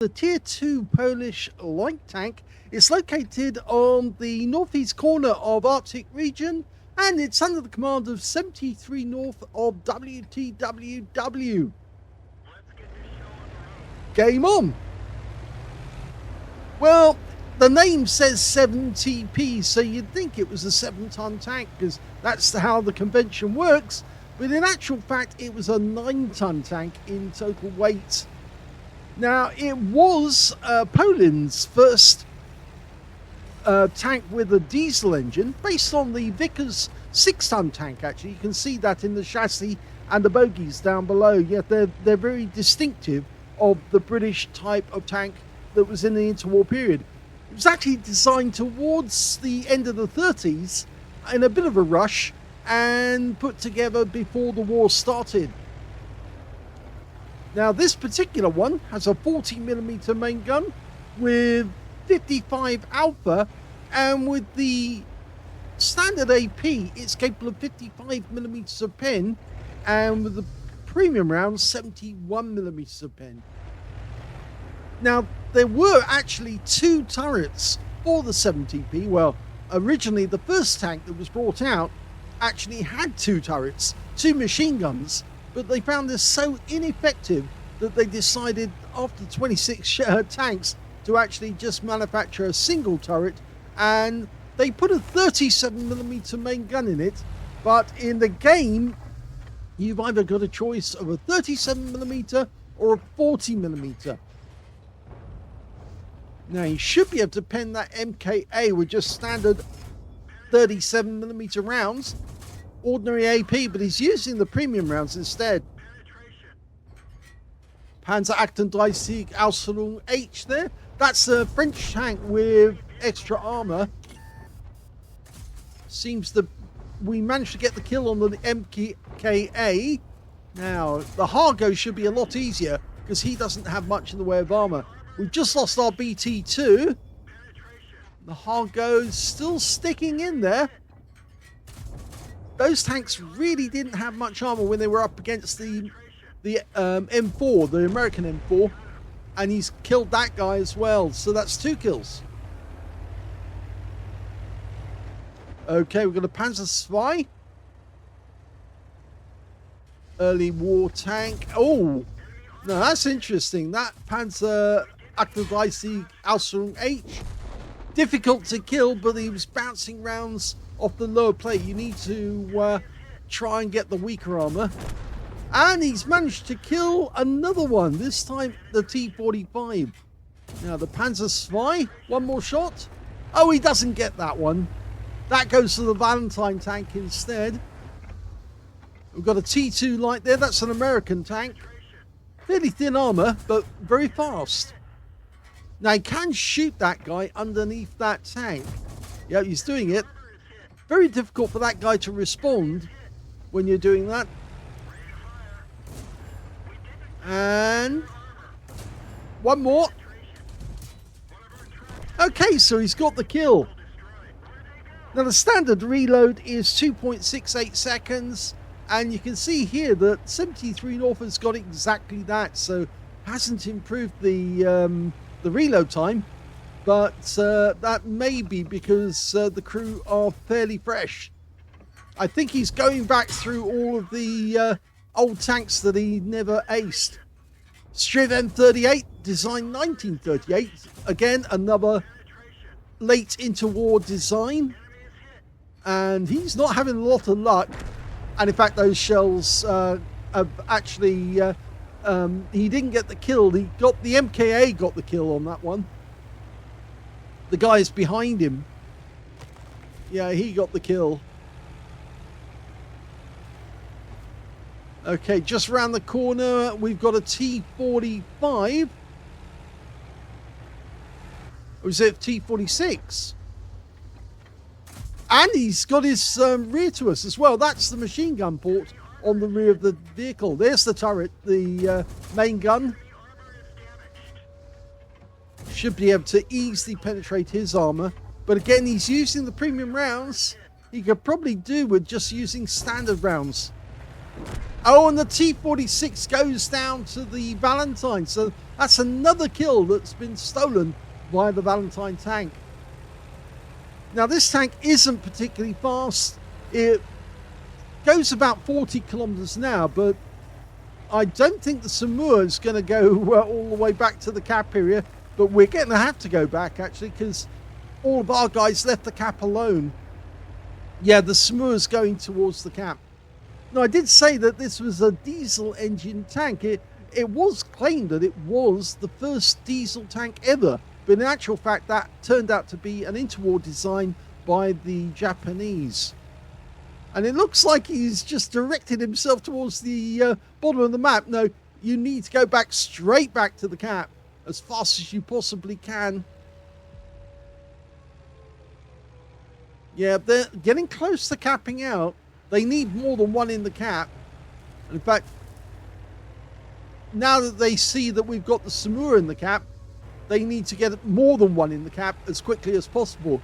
The Tier 2 Polish light tank is located on the northeast corner of Arctic region, and it's under the command of 73north of WTWW. Game on! Well, the name says 7TP, so you'd think it was a 7-ton tank, because that's how the convention works, but in actual fact it was a 9-ton tank in total weight. Now, it was Poland's first tank with a diesel engine, based on the Vickers 6-ton tank, actually. You can see that in the chassis and the bogies down below, yet they're very distinctive of the British type of tank that was in the interwar period. It was actually designed towards the end of the 30s in a bit of a rush and put together before the war started. Now, this particular one has a 40mm main gun with 55 alpha, and with the standard AP, it's capable of 55mm of pen, and with the premium rounds, 71mm of pen. Now, there were actually 2 turrets for the 7TP. Well, originally the first tank that was brought out actually had 2 turrets, 2 machine guns, but they found this so ineffective that they decided after 26 tanks to actually just manufacture a single turret, and they put a 37mm main gun in it. But in the game, you've either got a choice of a 37mm or a 40mm. Now, you should be able to pen that MKA with just standard 37mm rounds, ordinary AP, but he's using the premium rounds instead. Panzer 38 Aslains H there. That's a French tank with extra armor. Seems that we managed to get the kill on the MKA. Now, the Hargo should be a lot easier because he doesn't have much in the way of armor. We've just lost our BT2. The Hargo's still sticking in there. Those tanks really didn't have much armor when they were up against the M4, the American M4, and he's killed that guy as well, so that's 2 kills. Okay, we've got a Panzer Spy, early war tank. Oh, now that's interesting. That Panzer 38 Aslains H, difficult to kill, but he was bouncing rounds off the lower plate. You need to try and get the weaker armor. And he's managed to kill another one, this time the T-45. Now the Panzer Spy, one more shot. Oh, he doesn't get that one. That goes to the Valentine tank instead. We've got a T2 light there, that's an American tank. Fairly thin armor, but very fast. Now he can shoot that guy underneath that tank. Yeah, he's doing it. Very difficult for that guy to respond when you're doing that. And one more. Okay, so he's got the kill. Now the standard reload is 2.68 seconds, and you can see here that 73north has got exactly that, so hasn't improved the reload time, but that may be because the crew are fairly fresh. I think he's going back through all of the old tanks that he never aced. Striv M38, designed 1938. Again, another late interwar design. And he's not having a lot of luck. And in fact, those shells have actually... he didn't get the kill. He got the MKA got the kill on that one. The guys behind him. Yeah, he got the kill. Okay, just around the corner, we've got a T-45. Or is it T-46? And he's got his rear to us as well. That's the machine gun port on the rear of the vehicle. There's the turret, the main gun. Should be able to easily penetrate his armor. But again, he's using the premium rounds. He could probably do with just using standard rounds. Oh, and the T-46 goes down to the Valentine. So that's another kill that's been stolen by the Valentine tank. Now, this tank isn't particularly fast. It goes about 40 kilometers an hour, but I don't think the Samur is going to go all the way back to the cap area. But we're going to have to go back, actually, because all of our guys left the cap alone. Yeah, the Samur is going towards the cap. Now, I did say that this was a diesel engine tank. It was claimed that it was the first diesel tank ever. But in actual fact, that turned out to be an interwar design by the Japanese. And it looks like he's just directed himself towards the bottom of the map. No, you need to go back straight back to the cap as fast as you possibly can. Yeah, they're getting close to capping out. They need more than one in the cap. And in fact, now that they see that we've got the Samura in the cap, they need to get more than one in the cap as quickly as possible.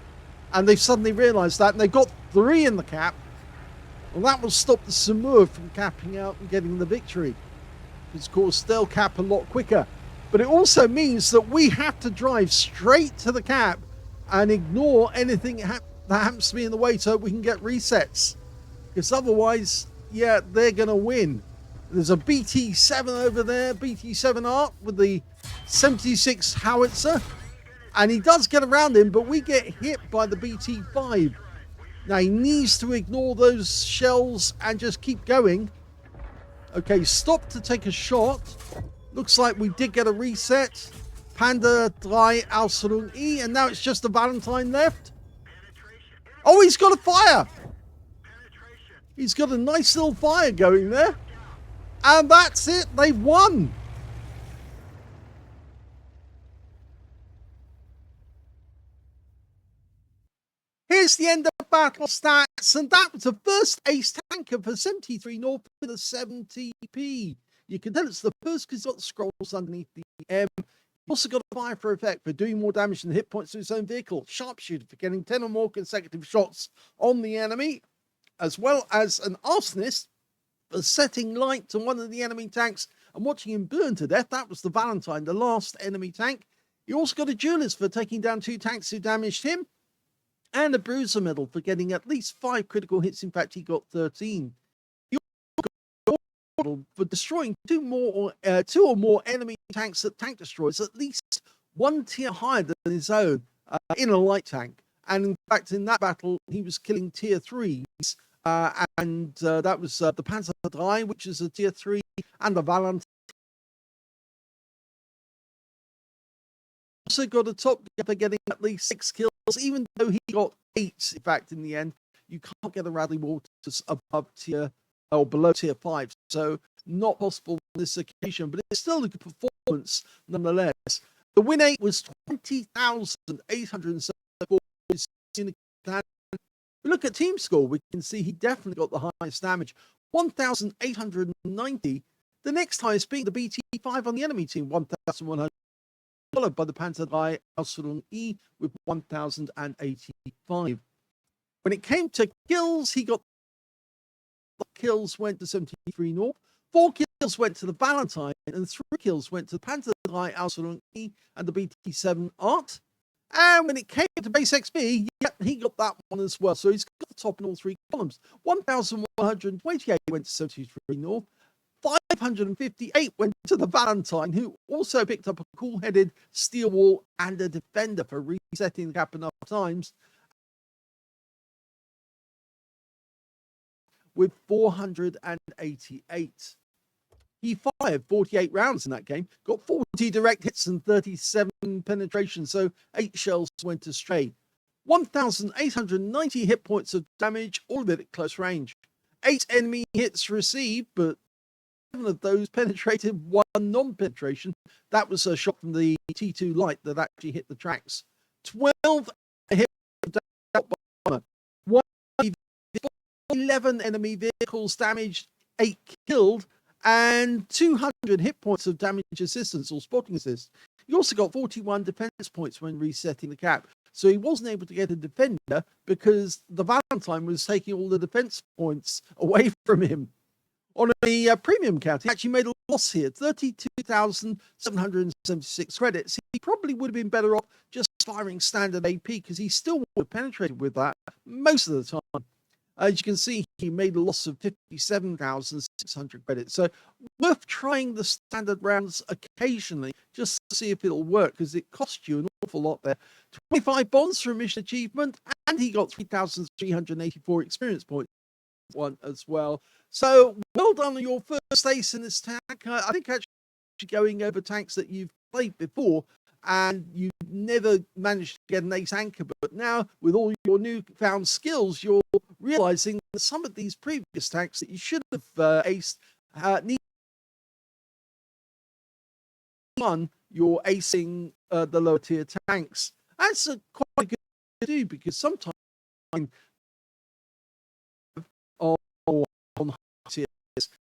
And they've suddenly realized that, and they've got 3 in the cap. Well, that will stop the Samura from capping out and getting the victory. Because, of course, they'll cap a lot quicker. But it also means that we have to drive straight to the cap and ignore anything that happens to be in the way so we can get resets. Because otherwise, yeah, they're going to win. There's a BT-7 over there, BT-7 Art with the 76 howitzer. And he does get around him, but we get hit by the BT-5. Now, he needs to ignore those shells and just keep going. Okay, stop to take a shot. Looks like we did get a reset. Panda 3 Ausrung E, and now it's just a Valentine left. Oh, he's got a fire. He's got a nice little fire going there. And that's it. They've won. Here's the end of battle stats. And that was the first ace tanker for 73 North with a 70p. You can tell it's the first because it's got the scrolls underneath the M. Also got a fire for effect for doing more damage than hit points to his own vehicle. Sharpshooter for getting 10 or more consecutive shots on the enemy. As well as an arsonist for setting light to one of the enemy tanks and watching him burn to death. That was the Valentine, the last enemy tank. He also got a duelist for taking down 2 tanks who damaged him. And a bruiser medal for getting at least 5 critical hits. In fact, he got 13. He also got a medal for destroying 2 or more enemy tanks at tank destroyers, at least 1 tier higher than his own in a light tank. And in fact, in that battle, he was killing tier 3s. That was the Panzer 3, which is a tier 3, and the Valentine. Also got a top for getting at least 6 kills, even though he got 8. In fact, in the end, you can't get the Radley Waters above tier or below tier 5, so not possible on this occasion. But it's still a good performance nonetheless. The win rate was 20,874. We look at team score, we can see he definitely got the highest damage, 1,890. The next highest being the BT-5 on the enemy team, 1,100. Followed by the Panther 3 Ausrung E with 1,085. When it came to kills, he got kills went to 73 North, 4 kills went to the Valentine, and 3 kills went to the Panther 3 Ausrung E and the BT-7 Art. And when it came to base XP, yeah, he got that one as well. So he's got the top in all 3 columns. 1,128 went to 73 North. 558 went to the Valentine, who also picked up a cool-headed steel wall and a defender for resetting the cap enough times. With 488. He fired 48 rounds in that game, got 40 direct hits and 37 penetration, so 8 shells went astray. 1,890 hit points of damage, all of it at close range. 8 enemy hits received, but 7 of those penetrated, 1 non-penetration. That was a shot from the T2 light that actually hit the tracks. 12 hit bomber, 11 enemy vehicles damaged, 8 killed, and 200 hit points of damage assistance or spotting assist. He also got 41 defense points when resetting the cap. So he wasn't able to get a defender because the Valentine was taking all the defense points away from him. On a premium count, he actually made a loss here, 32,776 credits. He probably would have been better off just firing standard AP because he still would have penetrated with that most of the time. As you can see, he made a loss of 57,600 credits. So worth trying the standard rounds occasionally just to see if it'll work, because it costs you an awful lot there. 25 bonds for a mission achievement, and he got 3,384 experience points one as well. So well done on your first ace in this tank. I think actually going over tanks that you've played before and you never managed to get an ace anchor, but now with all your newfound skills, you're realizing that some of these previous tanks that you should have aced need one. You're acing the lower tier tanks. That's quite good to do, because sometimes on high tiers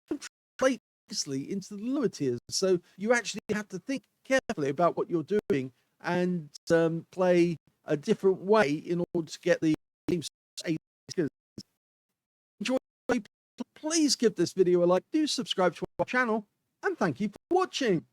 translate easily into the lower tiers, so you actually have to think carefully about what you're doing and play a different way in order to get the team's skills. Enjoy. Please give this video a like, do subscribe to our channel, and thank you for watching.